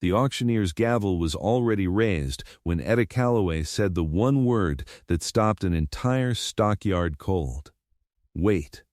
The auctioneer's gavel was already raised when Etta Calloway said the one word that stopped an entire stockyard cold. Wait.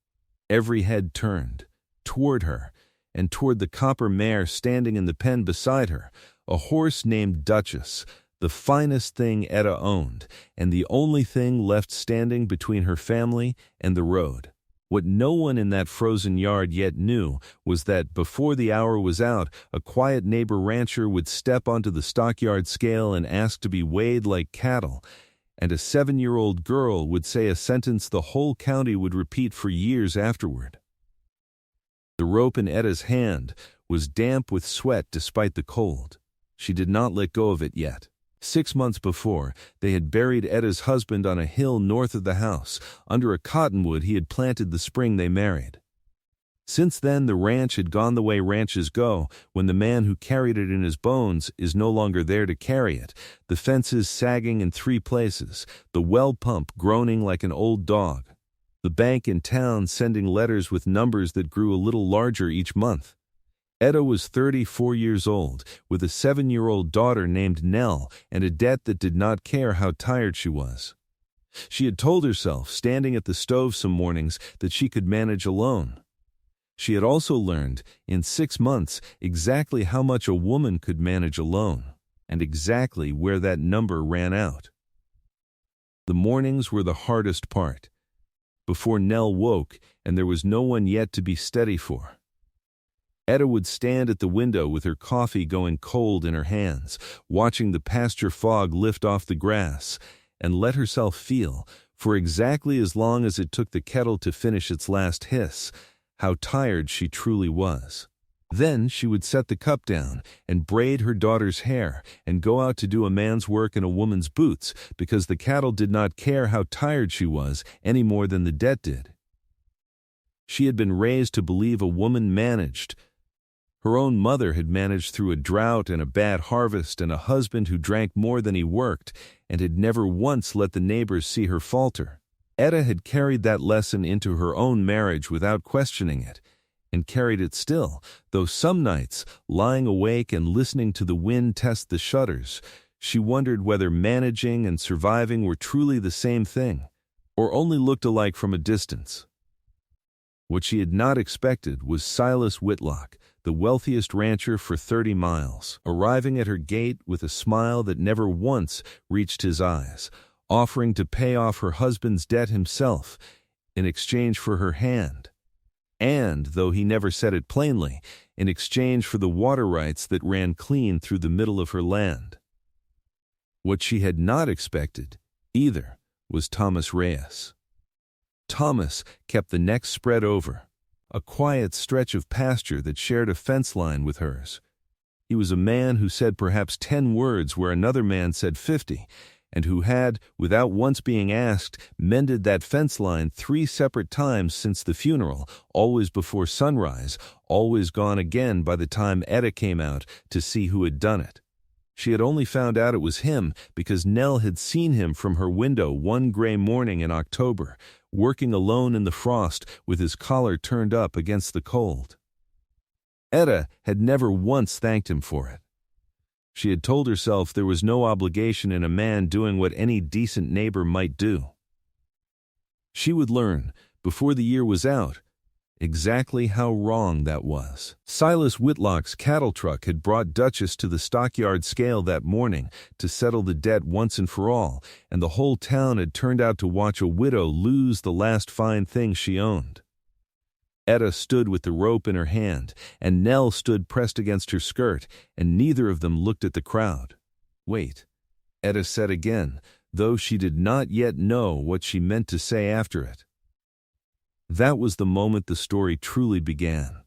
Every head turned toward her, and toward the copper mare standing in the pen beside her, a horse named Duchess, the finest thing Etta owned, and the only thing left standing between her family and the road. What no one in that frozen yard yet knew was that before the hour was out, a quiet neighbor rancher would step onto the stockyard scale and ask to be weighed like cattle, and a 7-year-old girl would say a sentence the whole county would repeat for years afterward. The rope in Etta's hand was damp with sweat despite the cold. She did not let go of it yet. 6 months before, they had buried Etta's husband on a hill north of the house, under a cottonwood he had planted the spring they married. Since then, the ranch had gone the way ranches go, when the man who carried it in his bones is no longer there to carry it, the fences sagging in 3 places, the well pump groaning like an old dog, the bank in town sending letters with numbers that grew a little larger each month. Etta was 34 years old, with a 7-year-old daughter named Nell and a debt that did not care how tired she was. She had told herself, standing at the stove some mornings, that she could manage alone. She had also learned, in 6 months, exactly how much a woman could manage alone, and exactly where that number ran out. The mornings were the hardest part. Before Nell woke, and there was no one yet to be steady for. Etta would stand at the window with her coffee going cold in her hands, watching the pasture fog lift off the grass, and let herself feel, for exactly as long as it took the kettle to finish its last hiss, how tired she truly was. Then she would set the cup down and braid her daughter's hair and go out to do a man's work in a woman's boots, because the cattle did not care how tired she was any more than the debt did. She had been raised to believe a woman managed. Her own mother had managed through a drought and a bad harvest and a husband who drank more than he worked and had never once let the neighbors see her falter. Etta had carried that lesson into her own marriage without questioning it, and carried it still, though some nights, lying awake and listening to the wind test the shutters, she wondered whether managing and surviving were truly the same thing, or only looked alike from a distance. What she had not expected was Silas Whitlock, the wealthiest rancher for 30 miles, arriving at her gate with a smile that never once reached his eyes, offering to pay off her husband's debt himself in exchange for her hand, and, though he never said it plainly, in exchange for the water rights that ran clean through the middle of her land. What she had not expected, either, was Thomas Reyes. Thomas kept the next spread over, a quiet stretch of pasture that shared a fence line with hers. He was a man who said perhaps 10 words where another man said 50, and who had, without once being asked, mended that fence line 3 separate times since the funeral, always before sunrise, always gone again by the time Etta came out to see who had done it. She had only found out it was him because Nell had seen him from her window one gray morning in October, working alone in the frost with his collar turned up against the cold. Etta had never once thanked him for it. She had told herself there was no obligation in a man doing what any decent neighbor might do. She would learn, before the year was out, exactly how wrong that was. Silas Whitlock's cattle truck had brought Duchess to the stockyard scale that morning to settle the debt once and for all, and the whole town had turned out to watch a widow lose the last fine thing she owned. Etta stood with the rope in her hand, and Nell stood pressed against her skirt, and neither of them looked at the crowd. Wait, Etta said again, though she did not yet know what she meant to say after it. That was the moment the story truly began.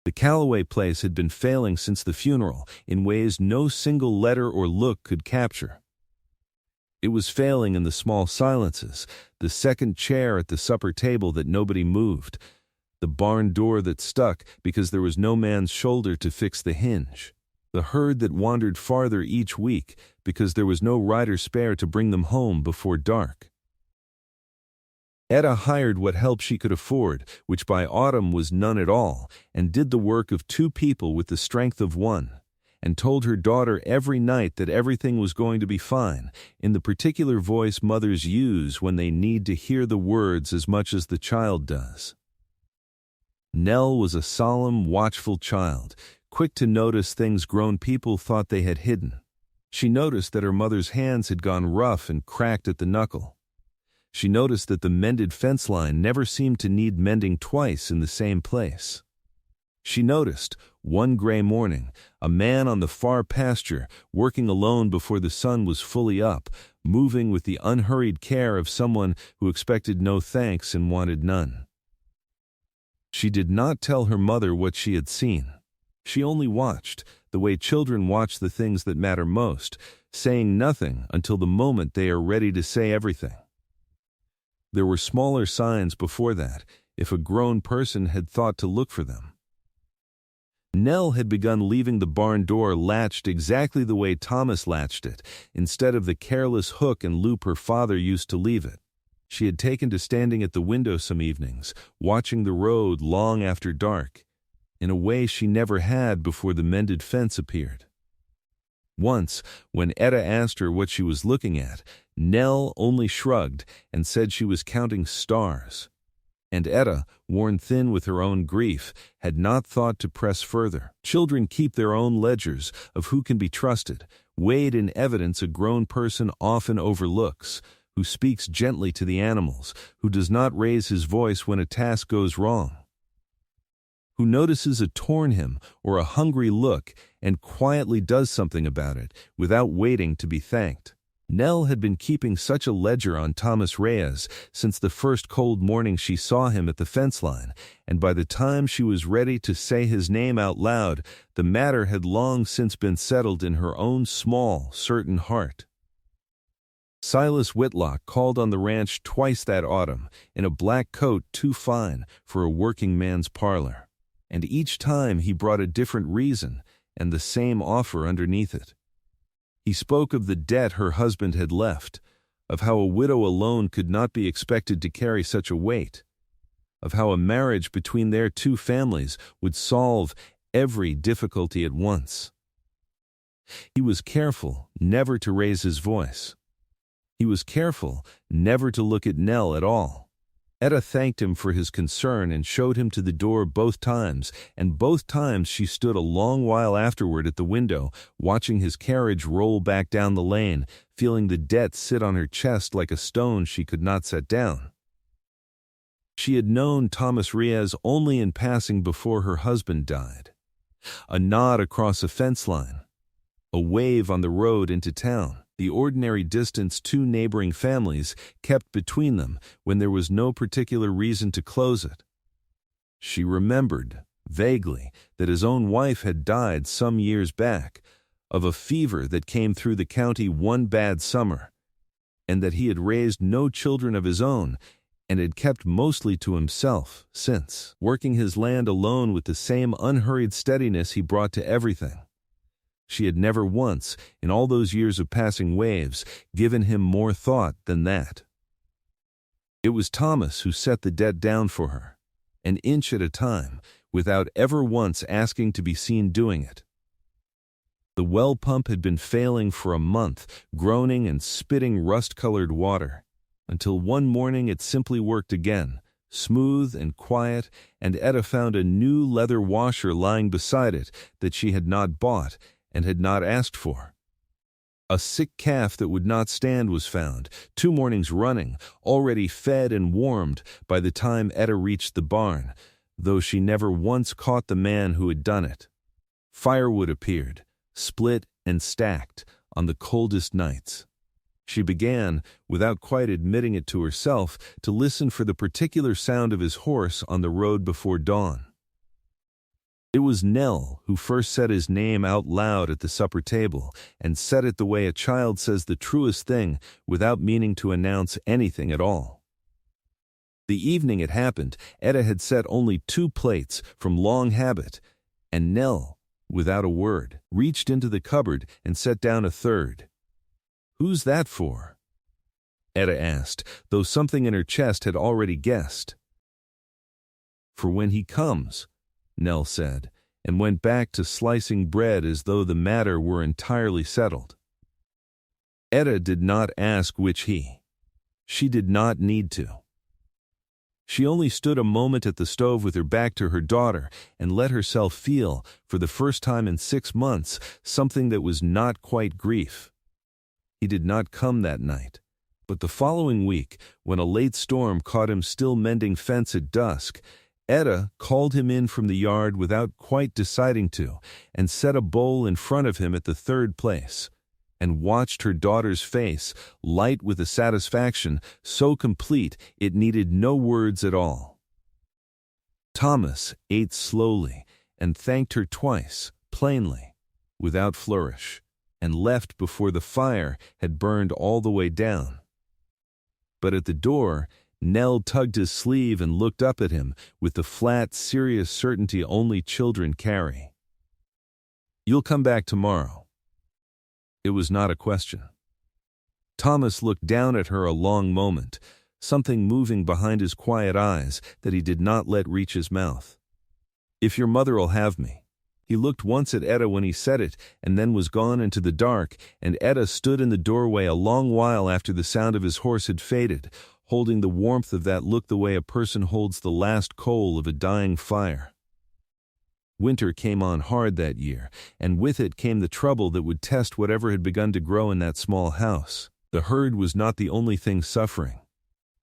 The Calloway place had been failing since the funeral in ways no single letter or look could capture. It was failing in the small silences, the second chair at the supper table that nobody moved, the barn door that stuck because there was no man's shoulder to fix the hinge, the herd that wandered farther each week because there was no rider spare to bring them home before dark. Etta hired what help she could afford, which by autumn was none at all, and did the work of 2 people with the strength of one. and told her daughter every night that everything was going to be fine, in the particular voice mothers use when they need to hear the words as much as the child does. Nell was a solemn, watchful child, quick to notice things grown people thought they had hidden. She noticed that her mother's hands had gone rough and cracked at the knuckle. She noticed that the mended fence line never seemed to need mending twice in the same place. She noticed, one gray morning, a man on the far pasture, working alone before the sun was fully up, moving with the unhurried care of someone who expected no thanks and wanted none. She did not tell her mother what she had seen. She only watched, the way children watch the things that matter most, saying nothing until the moment they are ready to say everything. There were smaller signs before that, if a grown person had thought to look for them. Nell had begun leaving the barn door latched exactly the way Thomas latched it, instead of the careless hook and loop her father used to leave it. She had taken to standing at the window some evenings, watching the road long after dark, in a way she never had before the mended fence appeared. Once, when Etta asked her what she was looking at, Nell only shrugged and said she was counting stars. And Etta, worn thin with her own grief, had not thought to press further. Children keep their own ledgers of who can be trusted, weighed in evidence a grown person often overlooks, who speaks gently to the animals, who does not raise his voice when a task goes wrong, who notices a torn hem or a hungry look and quietly does something about it without waiting to be thanked. Nell had been keeping such a ledger on Thomas Reyes since the first cold morning she saw him at the fence line, and by the time she was ready to say his name out loud, the matter had long since been settled in her own small, certain heart. Silas Whitlock called on the ranch twice that autumn, in a black coat too fine for a working man's parlor, and each time he brought a different reason and the same offer underneath it. He spoke of the debt her husband had left, of how a widow alone could not be expected to carry such a weight, of how a marriage between their two families would solve every difficulty at once. He was careful never to raise his voice. He was careful never to look at Nell at all. Etta thanked him for his concern and showed him to the door both times, and both times she stood a long while afterward at the window, watching his carriage roll back down the lane, feeling the debt sit on her chest like a stone she could not set down. She had known Thomas Reyes only in passing before her husband died. A nod across a fence line, a wave on the road into town, the ordinary distance two neighboring families kept between them when there was no particular reason to close it. She remembered, vaguely, that his own wife had died some years back, of a fever that came through the county one bad summer, and that he had raised no children of his own, and had kept mostly to himself since, working his land alone with the same unhurried steadiness he brought to everything. She had never once, in all those years of passing waves, given him more thought than that. It was Thomas who set the debt down for her, an inch at a time, without ever once asking to be seen doing it. The well pump had been failing for a month, groaning and spitting rust-colored water, until one morning it simply worked again, smooth and quiet, and Etta found a new leather washer lying beside it that she had not bought and had not asked for. A sick calf that would not stand was found, 2 mornings running, already fed and warmed by the time Etta reached the barn, though she never once caught the man who had done it. Firewood appeared, split and stacked, on the coldest nights. She began, without quite admitting it to herself, to listen for the particular sound of his horse on the road before dawn. It was Nell who first said his name out loud at the supper table, and said it the way a child says the truest thing without meaning to announce anything at all. The evening it happened, Etta had set only 2 plates from long habit, and Nell, without a word, reached into the cupboard and set down a third. "Who's that for?" Etta asked, though something in her chest had already guessed. "For when he comes," Nell said, and went back to slicing bread as though the matter were entirely settled. Etta did not ask which he. She did not need to. She only stood a moment at the stove with her back to her daughter and let herself feel, for the first time in 6 months, something that was not quite grief. He did not come that night, but the following week, when a late storm caught him still mending fence at dusk, Etta called him in from the yard without quite deciding to, and set a bowl in front of him at the third place, and watched her daughter's face light with a satisfaction so complete it needed no words at all. Thomas ate slowly and thanked her twice, plainly, without flourish, and left before the fire had burned all the way down. But at the door, Nell tugged his sleeve and looked up at him with the flat, serious certainty only children carry. "You'll come back tomorrow." It was not a question. Thomas looked down at her a long moment, something moving behind his quiet eyes that he did not let reach his mouth. "If your mother'll have me." He looked once at Etta when he said it, and then was gone into the dark, and Etta stood in the doorway a long while after the sound of his horse had faded, holding the warmth of that look the way a person holds the last coal of a dying fire. Winter came on hard that year, and with it came the trouble that would test whatever had begun to grow in that small house. The herd was not the only thing suffering.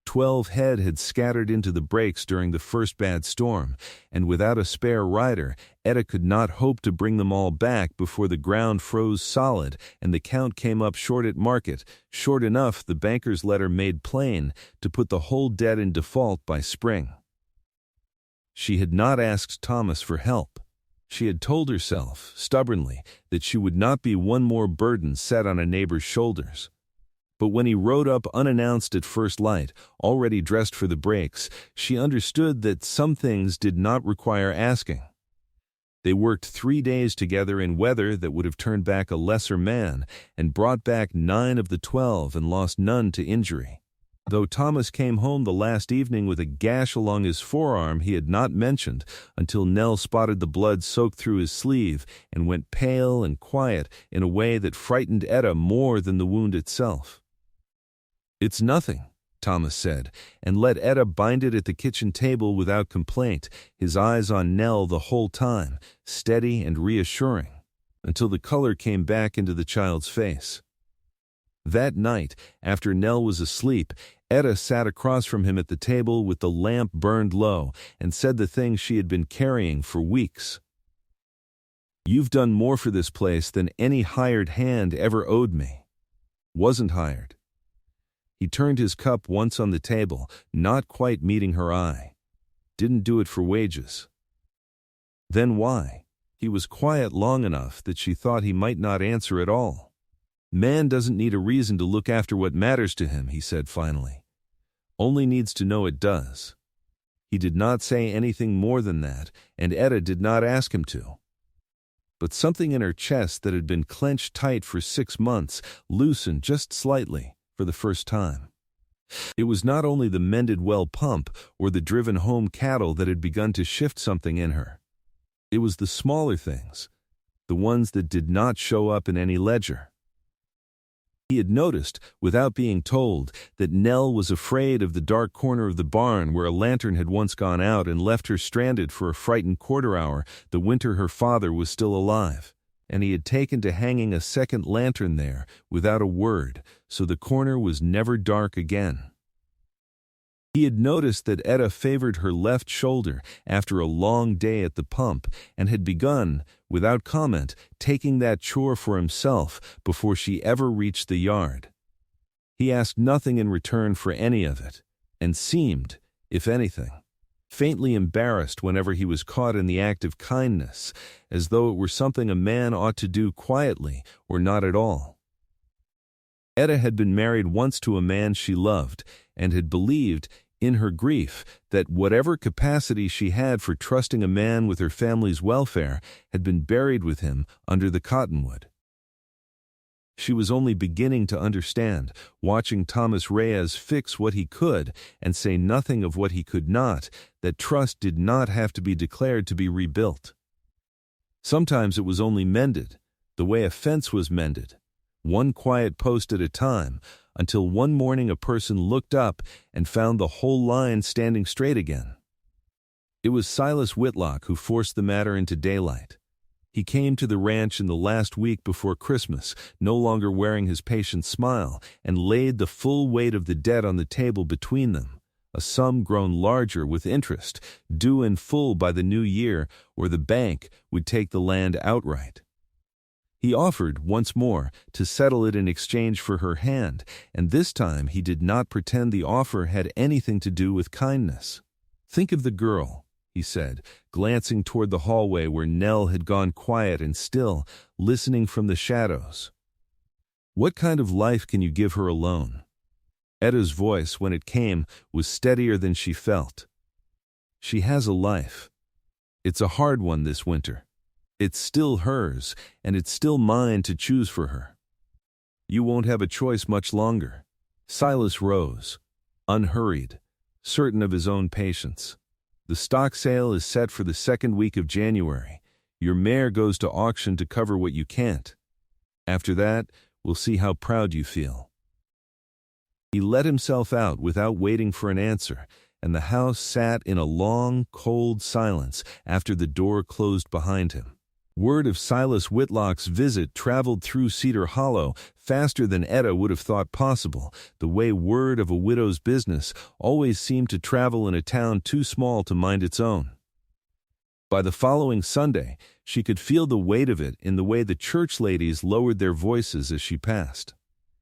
12 head had scattered into the breaks during the first bad storm, and without a spare rider, Etta could not hope to bring them all back before the ground froze solid and the count came up short at market, short enough, the banker's letter made plain, to put the whole debt in default by spring. She had not asked Thomas for help. She had told herself, stubbornly, that she would not be one more burden set on a neighbor's shoulders. But when he rode up unannounced at first light, already dressed for the breaks, she understood that some things did not require asking. They worked 3 days together in weather that would have turned back a lesser man, and brought back 9 of the 12 and lost none to injury. Though Thomas came home the last evening with a gash along his forearm he had not mentioned until Nell spotted the blood soak through his sleeve and went pale and quiet in a way that frightened Etta more than the wound itself. "It's nothing," Thomas said, and let Etta bind it at the kitchen table without complaint, his eyes on Nell the whole time, steady and reassuring, until the color came back into the child's face. That night, after Nell was asleep, Etta sat across from him at the table with the lamp burned low and said the thing she had been carrying for weeks. "You've done more for this place than any hired hand ever owed me." "Wasn't hired." He turned his cup once on the table, not quite meeting her eye. "Didn't do it for wages." Then why? He was quiet long enough that she thought he might not answer at all. "Man doesn't need a reason to look after what matters to him," he said finally. "Only needs to know it does." He did not say anything more than that, and Etta did not ask him to. But something in her chest that had been clenched tight for 6 months loosened just slightly for the first time. It was not only the mended well pump or the driven home cattle that had begun to shift something in her. It was the smaller things, the ones that did not show up in any ledger. He had noticed, without being told, that Nell was afraid of the dark corner of the barn where a lantern had once gone out and left her stranded for a frightened quarter hour the winter her father was still alive, and he had taken to hanging a second lantern there without a word, so the corner was never dark again. He had noticed that Etta favored her left shoulder after a long day at the pump and had begun, without comment, taking that chore for himself before she ever reached the yard. He asked nothing in return for any of it, and seemed, if anything, faintly embarrassed whenever he was caught in the act of kindness, as though it were something a man ought to do quietly or not at all. Etta had been married once to a man she loved, and had believed, in her grief, that whatever capacity she had for trusting a man with her family's welfare had been buried with him under the cottonwood. She was only beginning to understand, watching Thomas Reyes fix what he could and say nothing of what he could not, that trust did not have to be declared to be rebuilt. Sometimes it was only mended, the way a fence was mended, one quiet post at a time, until one morning a person looked up and found the whole line standing straight again. It was Silas Whitlock who forced the matter into daylight. He came to the ranch in the last week before Christmas, no longer wearing his patient smile, and laid the full weight of the debt on the table between them, a sum grown larger with interest, due in full by the new year, or the bank would take the land outright. He offered, once more, to settle it in exchange for her hand, and this time he did not pretend the offer had anything to do with kindness. "Think of the girl," he said, glancing toward the hallway where Nell had gone quiet and still, listening from the shadows. "What kind of life can you give her alone?" Etta's voice, when it came, was steadier than she felt. "She has a life. It's a hard one this winter. It's still hers, and it's still mine to choose for her. You won't have a choice much longer." Silas rose, unhurried, certain of his own patience. "The stock sale is set for the second week of January. Your mare goes to auction to cover what you can't. After that, we'll see how proud you feel." He let himself out without waiting for an answer, and the house sat in a long, cold silence after the door closed behind him. Word of Silas Whitlock's visit traveled through Cedar Hollow faster than Etta would have thought possible, the way word of a widow's business always seemed to travel in a town too small to mind its own. By the following Sunday, she could feel the weight of it in the way the church ladies lowered their voices as she passed,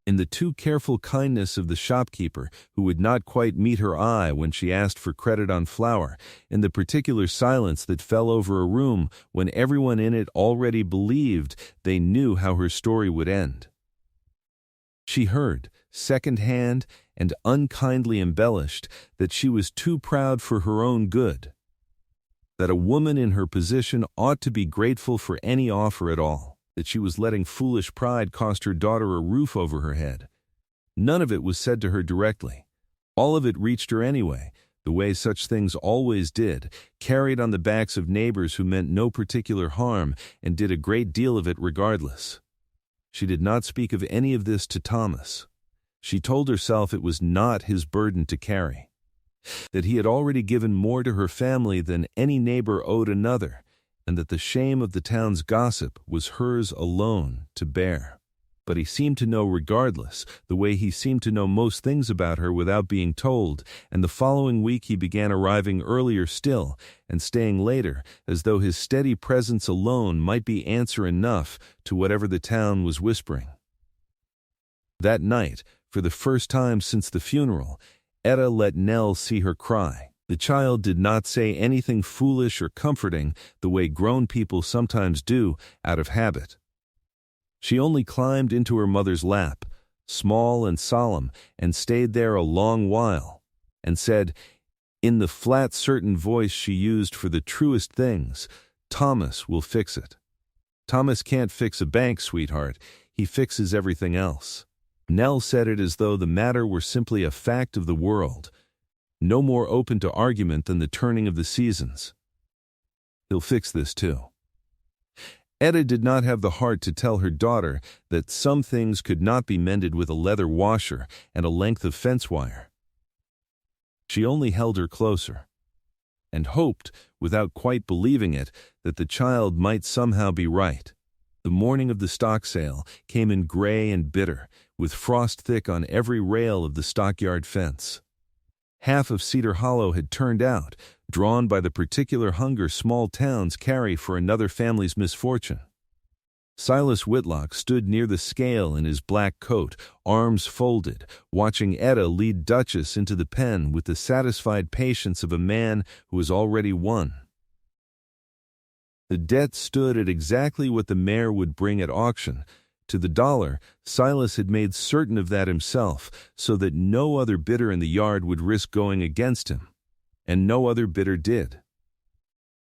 in the too careful kindness of the shopkeeper who would not quite meet her eye when she asked for credit on flour, in the particular silence that fell over a room when everyone in it already believed they knew how her story would end. She heard, second-hand and unkindly embellished, that she was too proud for her own good, that a woman in her position ought to be grateful for any offer at all, that she was letting foolish pride cost her daughter a roof over her head. None of it was said to her directly. All of it reached her anyway, the way such things always did, carried on the backs of neighbors who meant no particular harm and did a great deal of it regardless. She did not speak of any of this to Thomas. She told herself it was not his burden to carry, that he had already given more to her family than any neighbor owed another, and that the shame of the town's gossip was hers alone to bear. But he seemed to know regardless, the way he seemed to know most things about her without being told, and the following week he began arriving earlier still and staying later, as though his steady presence alone might be answer enough to whatever the town was whispering. That night, for the first time since the funeral, Etta let Nell see her cry. The child did not say anything foolish or comforting the way grown people sometimes do out of habit. She only climbed into her mother's lap, small and solemn, and stayed there a long while, and said, in the flat, certain voice she used for the truest things, "Thomas will fix it. Thomas can't fix a bank, sweetheart. He fixes everything else." Nell said it as though the matter were simply a fact of the world, no more open to argument than the turning of the seasons. "He'll fix this too." Etta did not have the heart to tell her daughter that some things could not be mended with a leather washer and a length of fence wire. She only held her closer, and hoped, without quite believing it, that the child might somehow be right. The morning of the stock sale came in gray and bitter, with frost thick on every rail of the stockyard fence. Half of Cedar Hollow had turned out, drawn by the particular hunger small towns carry for another family's misfortune. Silas Whitlock stood near the scale in his black coat, arms folded, watching Etta lead Duchess into the pen with the satisfied patience of a man who has already won. The debt stood at exactly what the mare would bring at auction. To the dollar, Silas had made certain of that himself, so that no other bidder in the yard would risk going against him, and no other bidder did,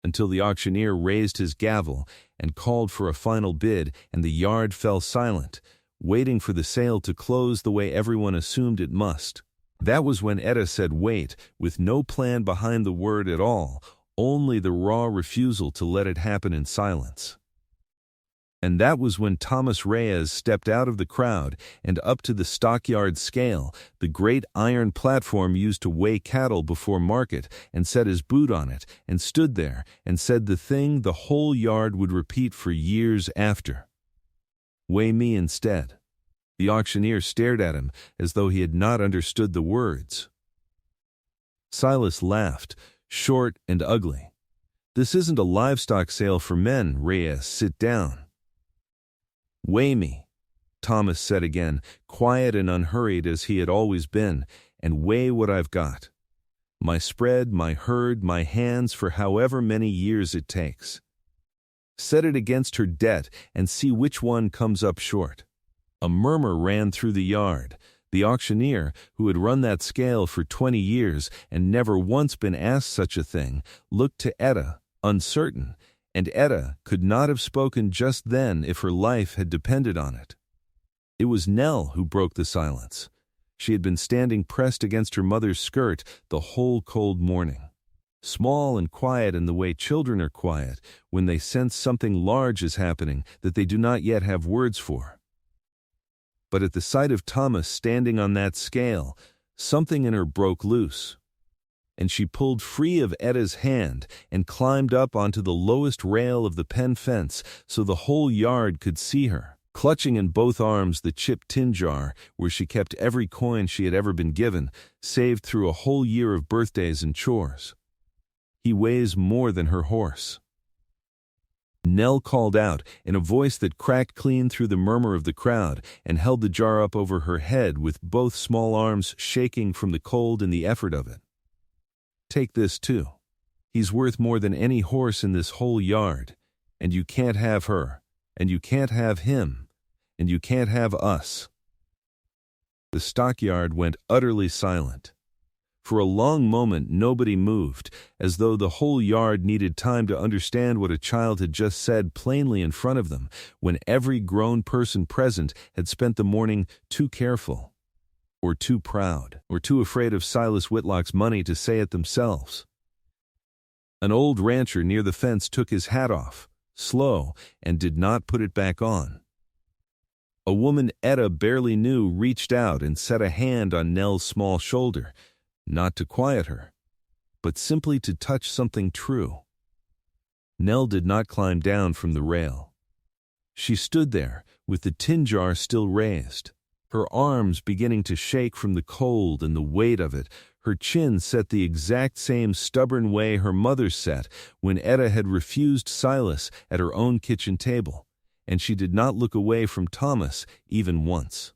until the auctioneer raised his gavel and called for a final bid, and the yard fell silent, waiting for the sale to close the way everyone assumed it must. That was when Etta said wait, with no plan behind the word at all, only the raw refusal to let it happen in silence. And that was when Thomas Reyes stepped out of the crowd and up to the stockyard scale, the great iron platform used to weigh cattle before market, and set his boot on it, and stood there, and said the thing the whole yard would repeat for years after. "Weigh me instead." The auctioneer stared at him as though he had not understood the words. Silas laughed, short and ugly. "This isn't a livestock sale for men, Reyes. Sit down." "Weigh me," Thomas said again, quiet and unhurried as he had always been, "and weigh what I've got. My spread, my herd, my hands for however many years it takes. Set it against her debt and see which one comes up short." A murmur ran through the yard. The auctioneer, who had run that scale for 20 years and never once been asked such a thing, looked to Etta, uncertain, and Etta could not have spoken just then if her life had depended on it. It was Nell who broke the silence. She had been standing pressed against her mother's skirt the whole cold morning. Small and quiet in the way children are quiet when they sense something large is happening that they do not yet have words for. But at the sight of Thomas standing on that scale, something in her broke loose, and she pulled free of Etta's hand and climbed up onto the lowest rail of the pen fence so the whole yard could see her, clutching in both arms the chipped tin jar where she kept every coin she had ever been given, saved through a whole year of birthdays and chores. "He weighs more than her horse," Nell called out in a voice that cracked clean through the murmur of the crowd, and held the jar up over her head with both small arms shaking from the cold and the effort of it. "Take this too. He's worth more than any horse in this whole yard, and you can't have her, and you can't have him, and you can't have us." The stockyard went utterly silent. For a long moment nobody moved, as though the whole yard needed time to understand what a child had just said plainly in front of them, when every grown person present had spent the morning too careful, or too proud, or too afraid of Silas Whitlock's money to say it themselves. An old rancher near the fence took his hat off, slow, and did not put it back on. A woman Etta barely knew reached out and set a hand on Nell's small shoulder, not to quiet her, but simply to touch something true. Nell did not climb down from the rail. She stood there, with the tin jar still raised, her arms beginning to shake from the cold and the weight of it, her chin set the exact same stubborn way her mother sat when Etta had refused Silas at her own kitchen table, and she did not look away from Thomas even once.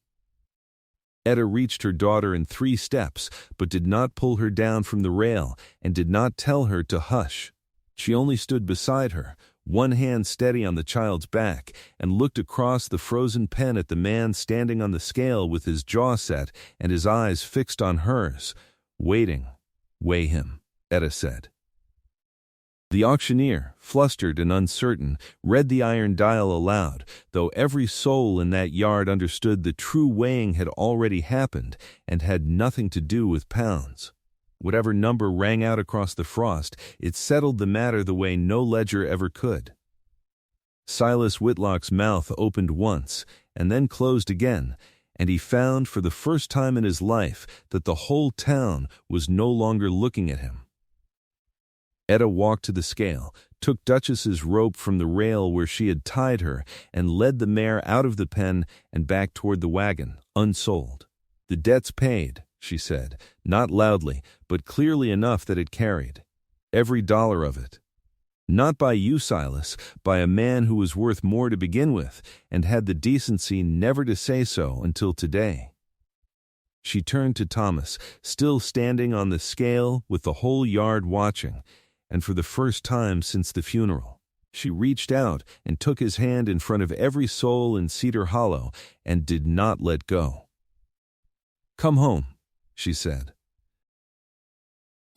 Etta reached her daughter in 3 steps, but did not pull her down from the rail and did not tell her to hush. She only stood beside her, one hand steady on the child's back, and looked across the frozen pen at the man standing on the scale with his jaw set and his eyes fixed on hers. "Waiting. Weigh him," Etta said. The auctioneer, flustered and uncertain, read the iron dial aloud, though every soul in that yard understood the true weighing had already happened and had nothing to do with pounds. Whatever number rang out across the frost, it settled the matter the way no ledger ever could. Silas Whitlock's mouth opened once and then closed again, and he found for the first time in his life that the whole town was no longer looking at him. Etta walked to the scale, took Duchess's rope from the rail where she had tied her, and led the mare out of the pen and back toward the wagon, unsold. "The debt's paid," she said, not loudly, but clearly enough that it carried. "Every dollar of it. Not by you, Silas, by a man who was worth more to begin with, and had the decency never to say so until today." She turned to Thomas, still standing on the scale with the whole yard watching, and for the first time since the funeral, she reached out and took his hand in front of every soul in Cedar Hollow and did not let go. "Come home," she said.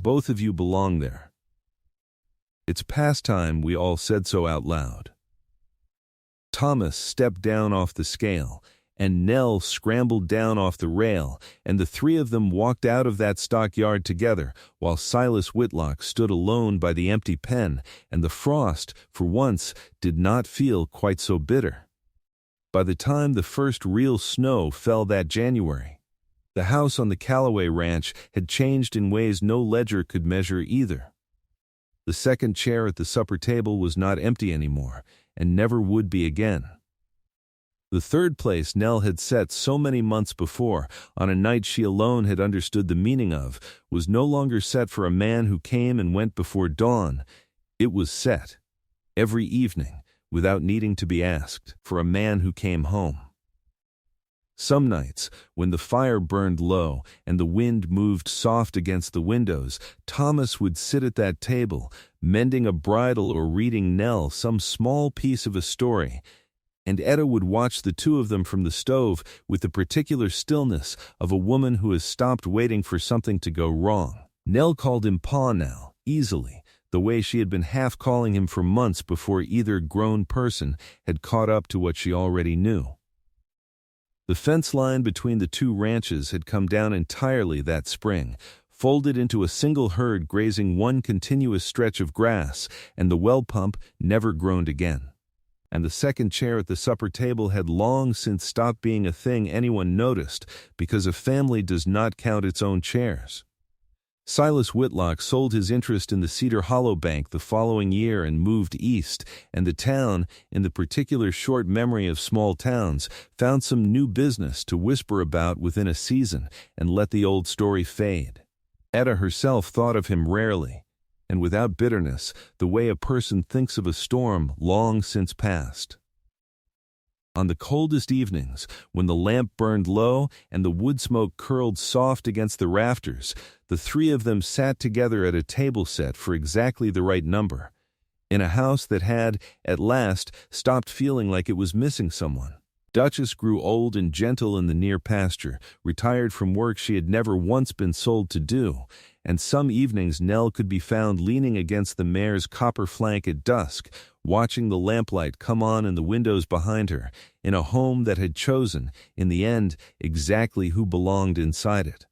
"Both of you belong there. It's past time we all said so out loud." Thomas stepped down off the scale, and Nell scrambled down off the rail, and the three of them walked out of that stockyard together, while Silas Whitlock stood alone by the empty pen, and the frost, for once, did not feel quite so bitter. By the time the first real snow fell that January, the house on the Calloway ranch had changed in ways no ledger could measure either. The second chair at the supper table was not empty anymore, and never would be again. The third place Nell had set so many months before, on a night she alone had understood the meaning of, was no longer set for a man who came and went before dawn. It was set, every evening, without needing to be asked, for a man who came home. Some nights, when the fire burned low and the wind moved soft against the windows, Thomas would sit at that table, mending a bridle or reading Nell some small piece of a story, and Etta would watch the two of them from the stove with the particular stillness of a woman who has stopped waiting for something to go wrong. Nell called him Pa now, easily, the way she had been half calling him for months before either grown person had caught up to what she already knew. The fence line between the two ranches had come down entirely that spring, folded into a single herd grazing one continuous stretch of grass, and the well pump never groaned again. And the second chair at the supper table had long since stopped being a thing anyone noticed, because a family does not count its own chairs. Silas Whitlock sold his interest in the Cedar Hollow Bank the following year and moved east, and the town, in the particular short memory of small towns, found some new business to whisper about within a season and let the old story fade. Etta herself thought of him rarely, and without bitterness, the way a person thinks of a storm long since past. On the coldest evenings, when the lamp burned low and the wood smoke curled soft against the rafters, the three of them sat together at a table set for exactly the right number, in a house that had, at last, stopped feeling like it was missing someone. Duchess grew old and gentle in the near pasture, retired from work she had never once been sold to do, and some evenings Nell could be found leaning against the mare's copper flank at dusk, watching the lamplight come on in the windows behind her, in a home that had chosen, in the end, exactly who belonged inside it.